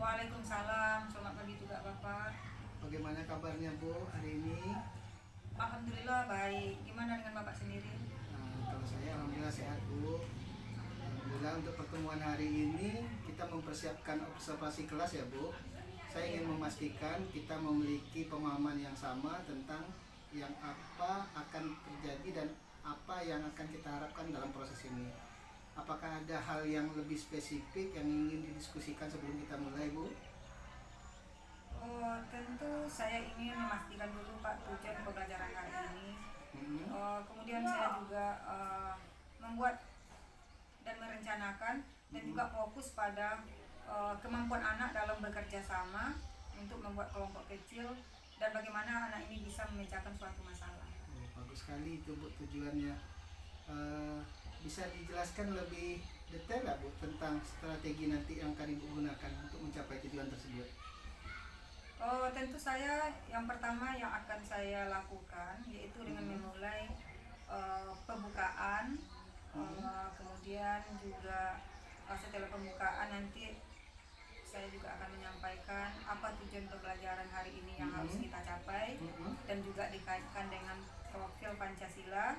Waalaikumsalam, selamat pagi juga Bapak. Bagaimana kabarnya Bu hari ini? Alhamdulillah baik. Gimana dengan Bapak sendiri? Kalau saya alhamdulillah sehat Bu. Alhamdulillah untuk pertemuan hari ini kita mempersiapkan observasi kelas ya Bu. Saya ingin memastikan kita memiliki pemahaman yang sama tentang yang apa akan terjadi dan apa yang akan kita harapkan dalam proses ini. Apakah ada hal yang lebih spesifik yang ingin didiskusikan sebelum kita mulai Bu? Tentu saya ingin memastikan dulu Pak tujuan pembelajaran hari ini. Kemudian saya juga membuat dan merencanakan dan juga fokus pada kemampuan anak dalam bekerja sama untuk membuat kelompok kecil dan bagaimana anak ini bisa memecahkan suatu masalah. Bagus sekali itu Bu tujuannya. Bisa dijelaskan lebih detail nggak Bu tentang strategi nanti yang akan Ibu gunakan untuk mencapai tujuan tersebut? Tentu saya yang pertama yang akan saya lakukan yaitu dengan memulai pembukaan, kemudian juga setelah pembukaan nanti saya juga akan menyampaikan apa tujuan pembelajaran hari ini yang harus kita capai dan juga dikaitkan dengan profil Pancasila,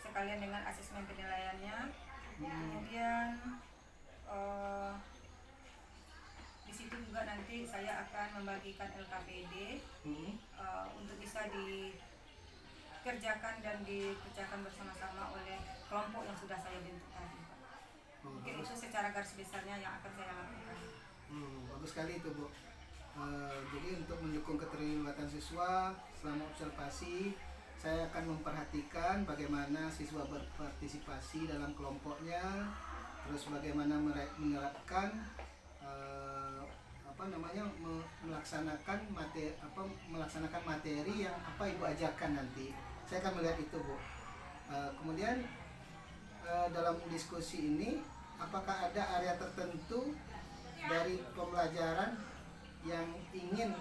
sekalian dengan asesmen penilaiannya. Kemudian di situ juga nanti saya akan membagikan LKPD untuk bisa dikerjakan dan dikerjakan bersama-sama oleh kelompok yang sudah saya bentuk tadi. Mungkin itu secara garis besarnya yang akan saya lakukan. Bagus sekali itu Bu. Jadi untuk mendukung keterlibatan siswa selama observasi, saya akan memperhatikan bagaimana siswa berpartisipasi dalam kelompoknya, terus bagaimana menerapkan melaksanakan materi yang apa Ibu ajarkan nanti. Saya akan melihat itu Bu. Kemudian dalam diskusi ini apakah ada area tertentu dari pembelajaran yang ingin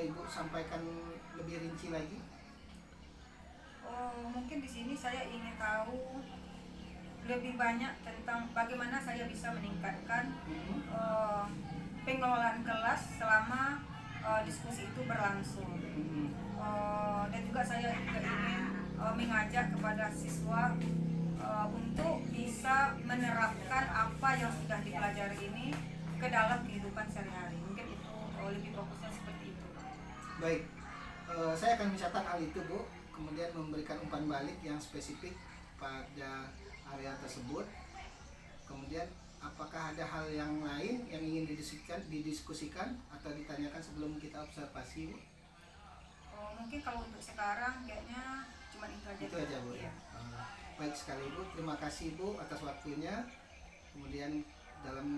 Ibu sampaikan lebih rinci lagi? Mungkin di sini saya ingin tahu lebih banyak tentang bagaimana saya bisa meningkatkan pengelolaan kelas selama diskusi itu berlangsung. Dan juga saya juga ingin mengajak kepada siswa untuk bisa menerapkan apa yang sudah dipelajari ini ke dalam kehidupan sehari-hari. Mungkin itu lebih fokusnya seperti itu. Baik, saya akan mencatat hal itu Bu, kemudian memberikan umpan balik yang spesifik pada area tersebut. Kemudian apakah ada hal yang lain yang ingin didiskusikan atau ditanyakan sebelum kita observasi Bu? Mungkin kalau untuk sekarang kayaknya cuma itu aja. Itu aja Bu. Iya. Baik sekali Bu, terima kasih Bu atas waktunya. Kemudian dalam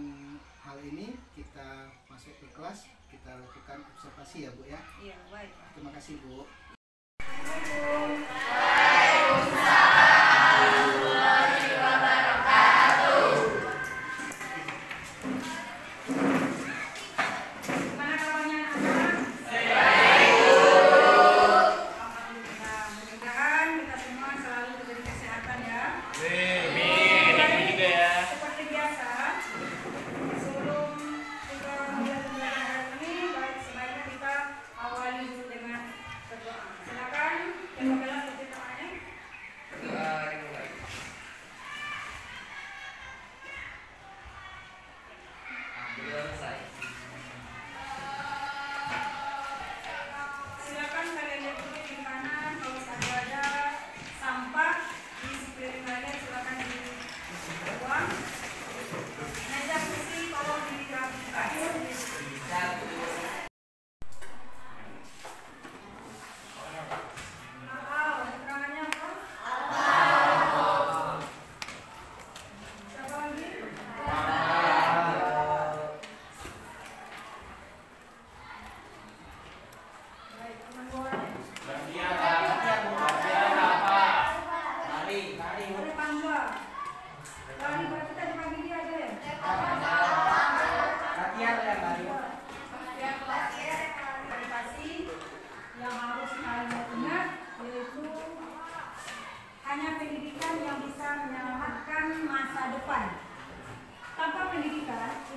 hal ini kita masuk ke kelas, kita lakukan observasi ya Bu ya. Iya, baik. Terima kasih Bu. Silakan,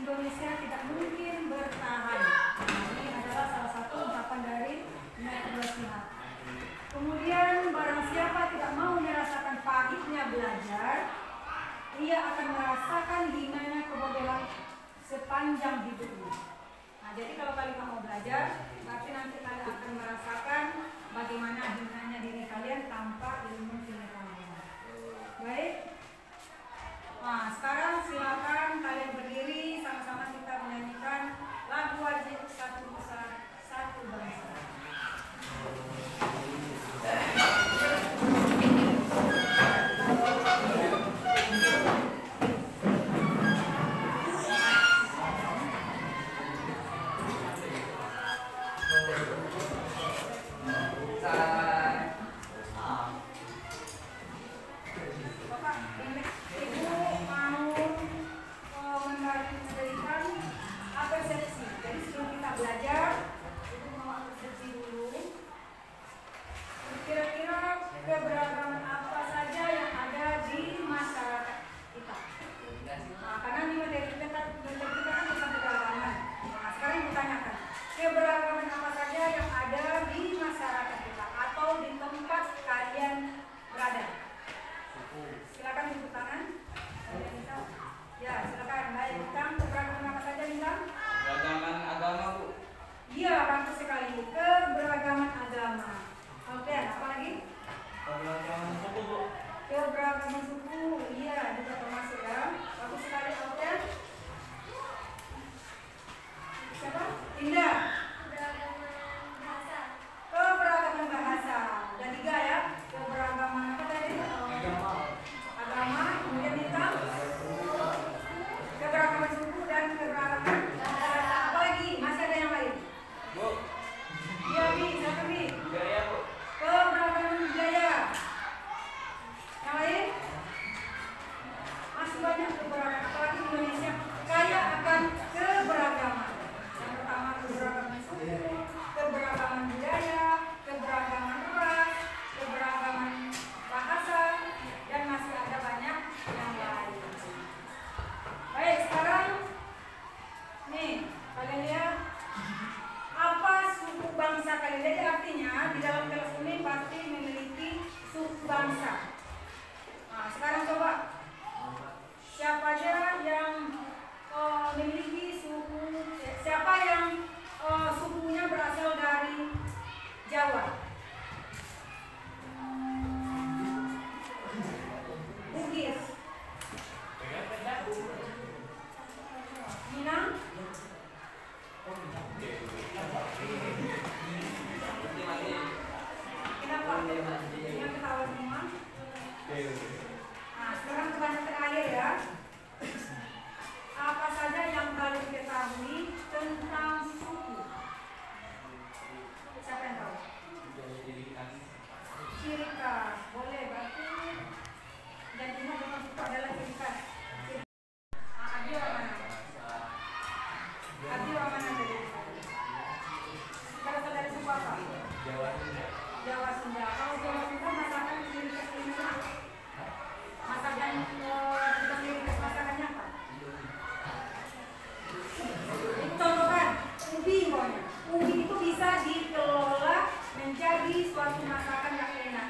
Indonesia tidak mungkin bertahan. Ini adalah salah satu ungkapan dari kedua pihak. Kemudian barang siapa tidak mau merasakan pahitnya belajar, ia akan merasakan hinanya kebodohan sepanjang hidupnya. Nah, jadi kalau kalian mau belajar, berarti nanti kalian akan merasakan bagaimana hinanya diri kalian tanpa ilmu pengetahuan. Baik. Nah, sekarang silakan kalian berdiri, sama-sama kita menyanyikan lagu wajib satu nusa satu bangsa. Keberagaman apa saja yang ada di masyarakat kita atau di tempat kalian berada? Silakan tepuk tangan. Ya, silakan. Baik, Bintang, keberagaman apa saja, Bintang? Keberagaman agama, Bu. Iya, bagus sekali. Keberagaman agama. Oke, apa lagi? Keberagaman suku, Bu. Keberagaman suku, iya, juga termasuk ya. Bagus sekali, oke. Siapa? Indah. Keberagaman bahasa. Dan 3 ya. Keberagaman apa tadi? Agama. Kemudian Bintang. Keberagaman suku dan keberagaman bahasa. Apa lagi? Masih ada yang lain? Bu. Iya, Bi. Siapa, Bi? Budaya, Bu. Keberagaman budaya. Yang lain? Masih banyak keberagaman. Apalagi Indonesia kaya akan keberagaman. Yang pertama keberagaman suku, keberagaman budaya, keberagaman ras, keberagaman bahasa, dan masih ada banyak yang lain. Baik, sekarang nih kalian lihat apa suku bangsa kalian. Jadi artinya di dalam kelas ini pasti memiliki suku bangsa. Nah, sekarang coba siapa aja yang memiliki suku, siapa yang sukunya berasal dari Jawa? Bugis, Minang, kenapa? Yang ketawa semua. Nah, sekarang pertanyaan terakhir ya. Apa saja yang kalian ketahui tentang suku? Siapa yang tahu? Ciri khas. Boleh, berarti. Dan ingat dengan suku adalah ciri khas. Abi orang mana? Abi orang mana tadi? Berasal dari suku apa? Jawa Sunda. Kalau Jawa Sunda masakan ciri khas ini apa? Masakan ciri khas masakannya apa? Contohkan ubi, pokoknya ubi itu bisa dikelola menjadi suatu masakan yang enak.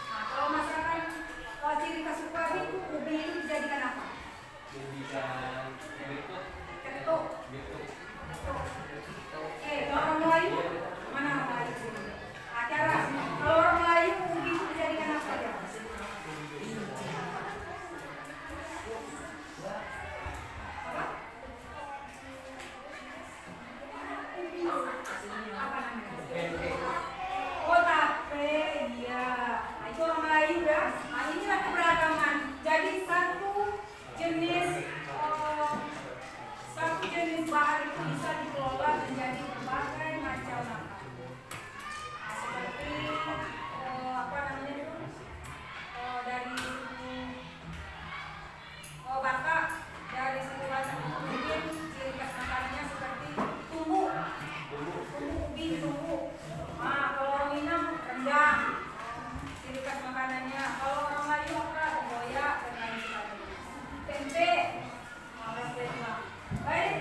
Nah, kalau masakan ciri khas suku Abi itu ubi itu dijadikan apa? Dijadikan Ketuk. Kalau orang Melayu mana orang Melayu sini? Acara. Kalau orang Melayu ubi itu dijadikan apa ya? Apa namanya? Oh, tape, iya. Nah, itu orang Melayu ya. Nah, inilah keberagaman. Jadi satu jenis bahan itu bisa dikelola menjadi berbagai macam makanan. Nah, seperti apa namanya itu? Dari suku Batak, dari suku Batak mungkin ciri khas makanannya seperti tumbuk, ubi, tumbuk. Nah, kalau orang Minang rendang, ciri khas makanannya. Kalau orang Melayu apa? Tempoyak dan lain sebagainya. Tempe, baik.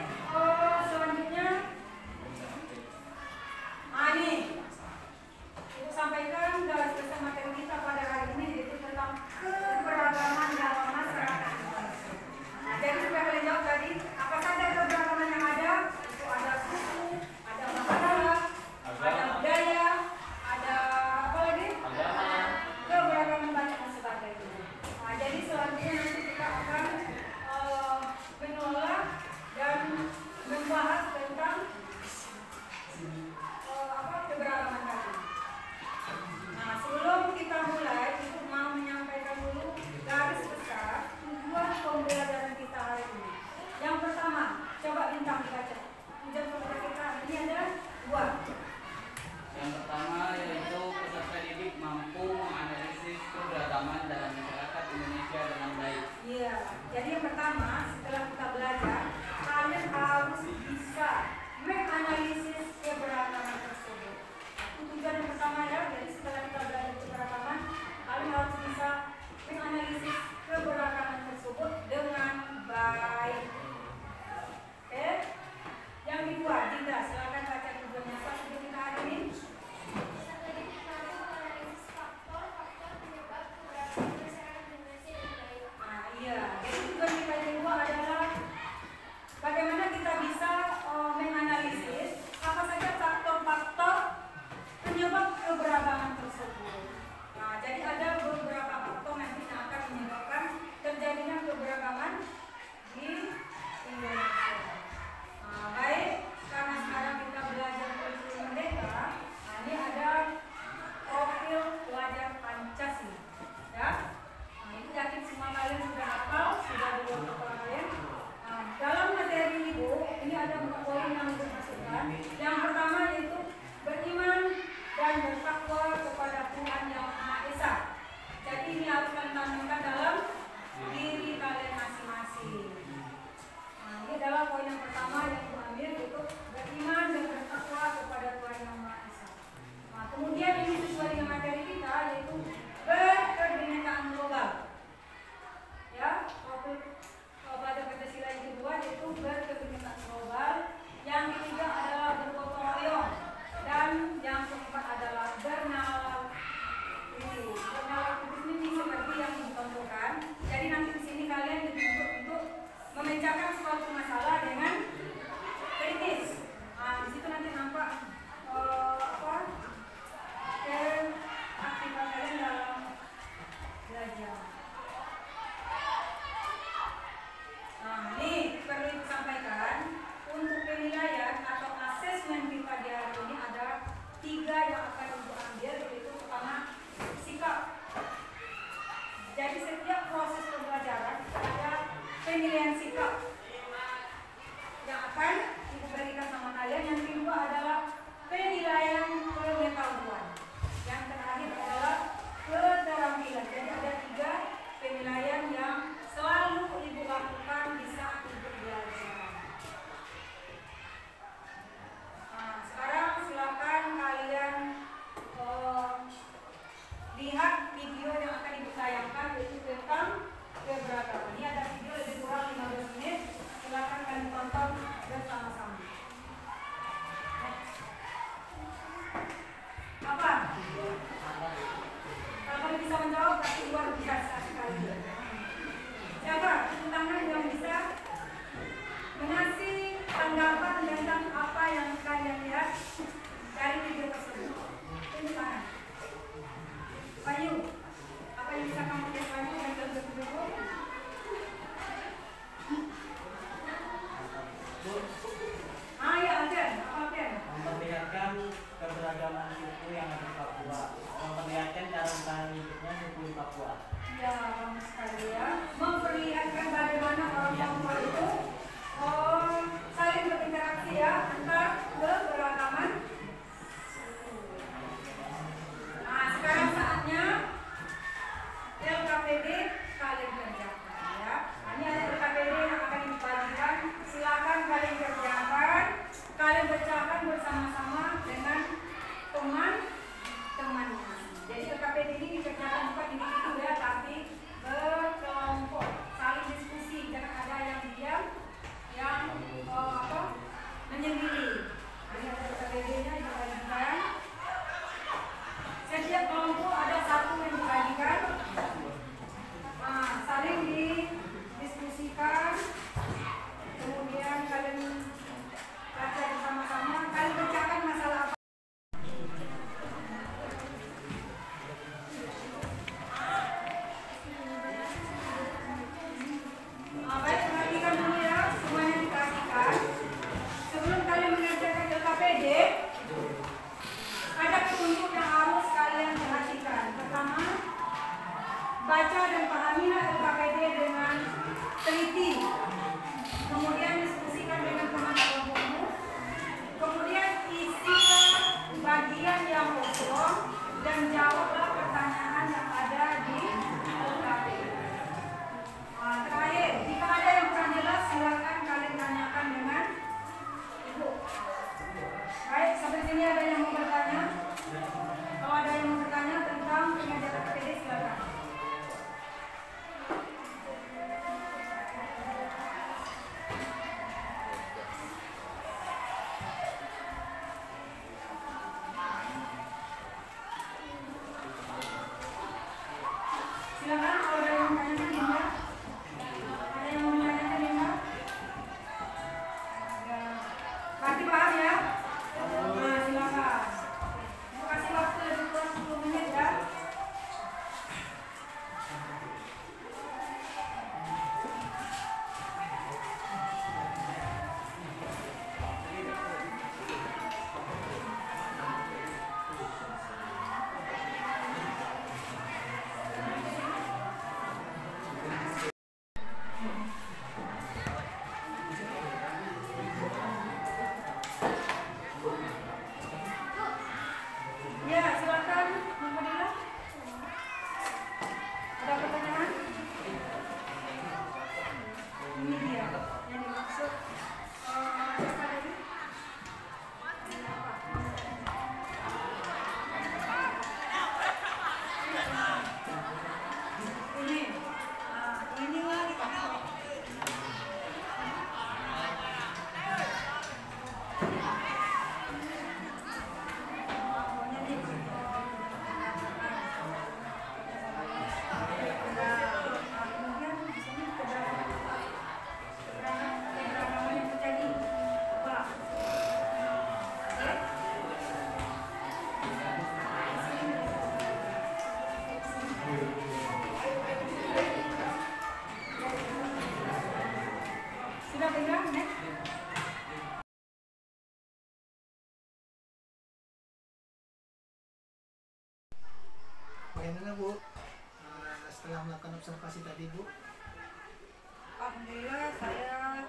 tanggapan tentang apa yang kalian lihat dari video tersebut. Ini mana? Bayu, apa yang bisa kamu lihat Bayu yang tersebut? Ya, Alden. Apa Alden? Memperlihatkan keberagaman suku yang ada di Papua, memperlihatkan cara bertahan hidupnya suku di Papua. Ya, bagus sekali ya. Memperlihatkan bagaimana orang Papua itu saling berinteraksi ya antar keberagaman. Nah, sekarang saatnya LKPD kalian kerjakan ya. Ini ada LKPD yang akan dibagikan. Silakan kalian kerjakan. Kalian bacakan bersama-sama dengan teman-temannya. Jadi LKPD ini dikerjakan bukan individu ya, tapi berkelompok, saling diskusi. Jangan ada yang diam, yang menyendiri. Ini ada LKPD-nya dibagikan. Setiap kelompok ada satu yang dibagikan. Saling didiskusikan. Kemudian kalian baca bersama-sama. Kalian bacakan masalah apa? Baik, perhatikan dulu ya, semuanya diperhatikan. Sebelum kalian mengerjakan LKPD, ada petunjuk yang harus kalian perhatikan. Pertama, baca dan pahamilah LKPD dengan teliti. Kemudian diskusikan dengan teman kelompokmu. Kemudian isilah bagian yang kosong dan jawablah pertanyaan yang ada di LKPD. Terakhir, jika ada yang kurang jelas, silakan kalian tanyakan dengan Ibu. Baik, sampai sini ada yang mau bertanya? Kalau ada yang mau bertanya tentang pengajaran LKPD, silakan. Silakan kalau ada yang mau bertanya, Dinda. Ada yang mau bertanya, Dinda? Berarti paham ya? Nah, silakan. Mau kasih waktu lebih kurang 10 menit ya. Ya, silakan, Mbak Fadila. Ada pertanyaan? Ini dia yang dimaksud. Siapa tadi? Ini apa? Ini. Inilah kita. Sudah pegang, next. Bagaimana Bu? Setelah melakukan observasi tadi Bu? Alhamdulillah saya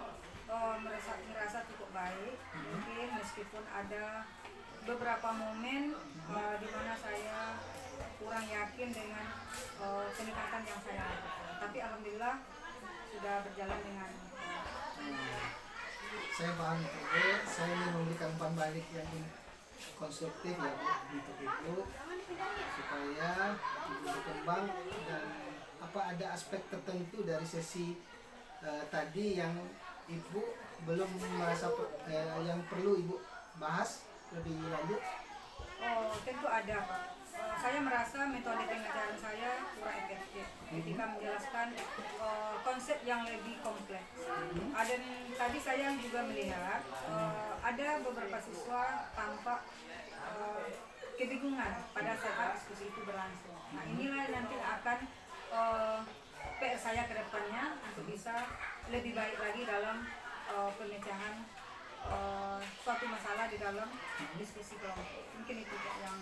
merasa cukup baik. Mungkin meskipun ada beberapa momen di mana saya kurang yakin dengan peningkatan yang saya lakukan. Tapi alhamdulillah sudah berjalan dengan Saya paham Bu. Saya ingin memberikan umpan balik yang konstruktif ya Bu untuk Ibu, supaya Ibu berkembang. Dan apa ada aspek tertentu dari sesi tadi yang Ibu belum merasa yang perlu Ibu bahas lebih lanjut? tentu ada Pak. saya merasa metode pengajaran saya kurang efektif ketika menjelaskan konsep yang lebih kompleks. Dan tadi saya juga melihat ada beberapa siswa tampak kebingungan pada saat diskusi itu berlangsung. Nah, inilah nanti akan PR saya ke depannya untuk bisa lebih baik lagi dalam pemecahan suatu masalah di dalam diskusi kelompok. Mungkin itu yang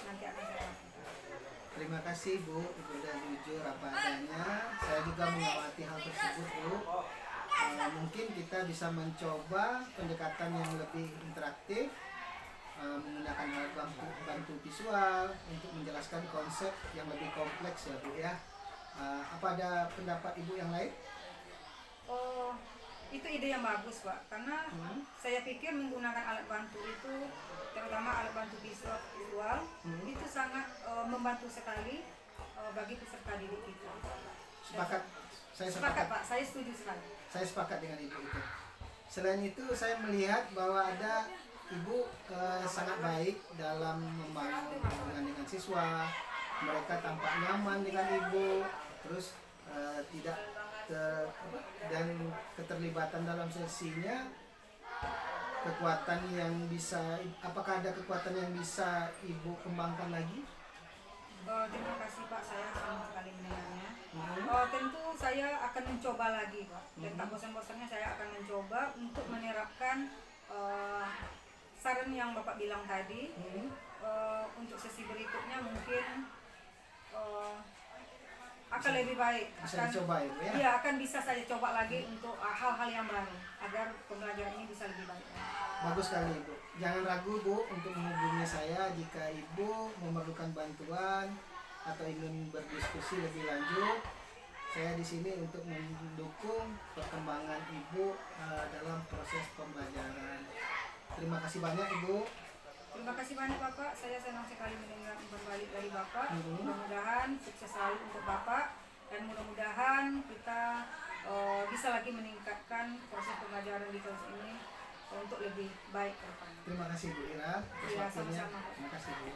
nanti akan saya lakukan. Terima kasih Bu, Ibu sudah jujur apa adanya. Saya juga mengamati hal tersebut Bu. Mungkin kita bisa mencoba pendekatan yang lebih interaktif, menggunakan alat bantu visual untuk menjelaskan konsep yang lebih kompleks ya Bu ya. Apa ada pendapat Ibu yang lain? Itu ide yang bagus Pak, karena saya pikir menggunakan alat bantu itu, terutama alat bantu visual itu sangat membantu sekali bagi peserta didik kita. Sepakat? Saya sepakat Pak, saya setuju sekali. Saya sepakat dengan Ibu itu. Selain itu saya melihat bahwa ada Ibu sangat baik dalam membangun hubungan dengan siswa. Mereka tampak nyaman dengan Ibu, terus tidak dan keterlibatan dalam sesinya, kekuatan yang bisa, apakah ada kekuatan yang bisa Ibu kembangkan lagi? Terima kasih Pak, saya senang sekali mendengarnya. Tentu saya akan mencoba lagi Pak, dan tak bosan-bosannya saya akan mencoba untuk menerapkan saran yang Bapak bilang tadi. Untuk sesi berikutnya mungkin akan lebih baik. Bisa dicoba ya Bu ya? Iya, akan bisa saya coba lagi untuk hal-hal yang baru agar pembelajaran ini bisa lebih baik. Bagus sekali Ibu. Jangan ragu Bu untuk menghubungi saya jika Ibu memerlukan bantuan atau ingin berdiskusi lebih lanjut. Saya di sini untuk mendukung perkembangan Ibu dalam proses pembelajaran. Terima kasih banyak Ibu. Terima kasih banyak Bapak, saya senang sekali mendengar umpan balik dari Bapak. Mudah-mudahan sukses selalu untuk Bapak, dan mudah-mudahan kita bisa lagi meningkatkan proses pembelajaran di kelas ini untuk lebih baik ke depan. Terima kasih Bu Ira. Iya, sama-sama. Terima kasih Bu.